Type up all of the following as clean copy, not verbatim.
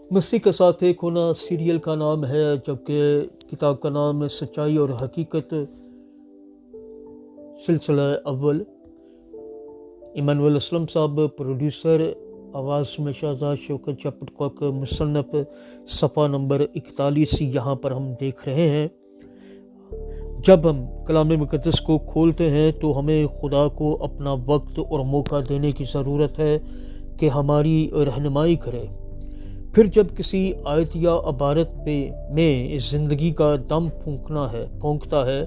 मसीह के साथ एक होना सीरियल का नाम है, जबकि किताब का नाम है सच्चाई और हकीकत सिलसिला अव्वल। इमानुएल असलम साहब प्रोड्यूसर, आवाज़ में शहजाद शौकत चपटकॉक मुसन्नफ, सफ़ा नंबर 41 यहाँ पर हम देख रहे हैं। जब हम कलाम मुक़द्दस को खोलते हैं तो हमें खुदा को अपना वक्त और मौका देने की ज़रूरत है कि हमारी रहनुमाई करे। फिर जब किसी आयत या इबारत में ज़िंदगी का दम फूंकता है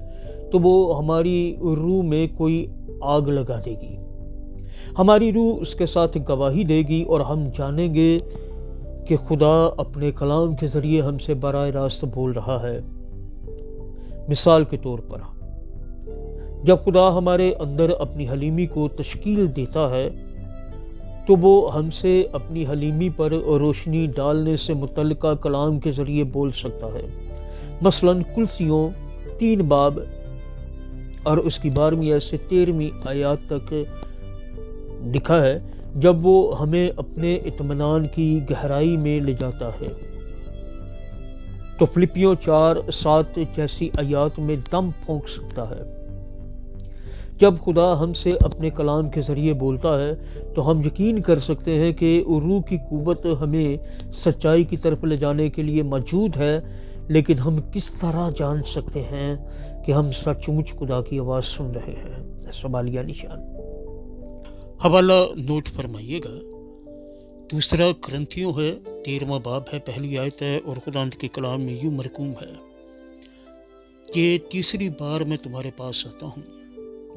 तो वो हमारी रूह में कोई आग लगा देगी। हमारी रूह उसके साथ गवाही देगी और हम जानेंगे कि खुदा अपने कलाम के ज़रिए हमसे बराह रास्त बोल रहा है। मिसाल के तौर पर, जब खुदा हमारे अंदर अपनी हलीमी को तश्कील देता है तो वो हमसे अपनी हलीमी पर रोशनी डालने से मुतल्लिका कलाम के ज़रिए बोल सकता है। मसलन कुलसियों 3 बाब और उसकी 12वीं से 13वीं आयत तक लिखा है, जब वो हमें अपने इत्मीनान की गहराई में ले जाता है। तो फिलिपियों 4:7 जैसी आयत में दम फूंक सकता है। जब खुदा हमसे अपने कलाम के ज़रिए बोलता है तो हम यकीन कर सकते हैं कि रूह की कुव्वत हमें सच्चाई की तरफ ले जाने के लिए मौजूद है। लेकिन हम किस तरह जान सकते हैं कि हम सचमुच खुदा की आवाज़ सुन रहे हैं? सवालिया निशान। हवाला नोट फरमाइएगा। 2 करंथियों है, 13वां बाब है, पहली आयत है और खुदावंद के कलाम में यूं मरकूम है, ये तीसरी बार मैं तुम्हारे पास आता हूँ,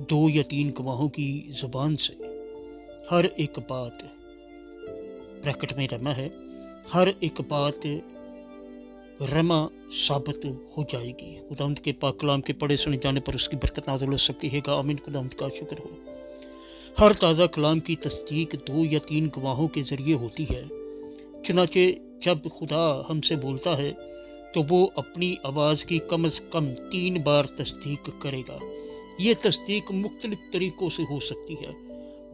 2 या 3 गवाहों की ज़ुबान से हर एक बात, ब्रैकेट में रमा है, हर एक बात रमा साबित हो जाएगी। खुदावंद के पाक कलाम के पढ़े सुने जाने पर उसकी बरकत नाज़िल हो सकती है। आमीन। खुदावंद का शुक्र हो। हर ताज़ा कलाम की तस्दीक 2 या 3 गवाहों के ज़रिए होती है। चुनाचे जब खुदा हमसे बोलता है तो वो अपनी आवाज़ की कम से कम 3 बार तस्दीक करेगा। ये तस्दीक मुख्तलिफ तरीक़ों से हो सकती है।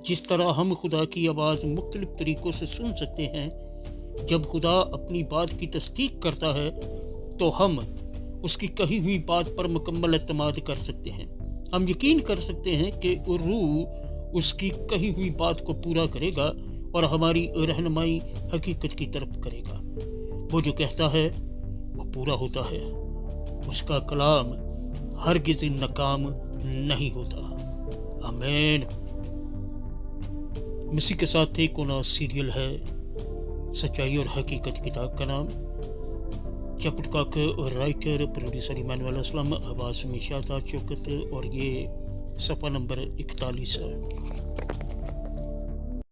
जिस तरह हम खुदा की आवाज़ मुख्तलिफ तरीक़ों से सुन सकते हैं, जब खुदा अपनी बात की तस्दीक करता है तो हम उसकी कही हुई बात पर मुकम्मल एतमाद कर सकते हैं। हम यकीन कर सकते हैं कि रूह उसकी कही हुई बात को पूरा करेगा और हमारी रहनुमाई हकीकत की तरफ करेगा। वो जो कहता है वो पूरा होता है। उसका कलाम हरगिज़ नाकाम नहीं होता। आमीन। मसीह के साथ एक कोना सीरियल है, सच्चाई और हकीकत किताब का नाम। चपटकॉक राइटर, प्रोड्यूसर इमानुएल असलम, आवाज़ में शहजाद शौकत और ये सफ़ा नंबर 41 है।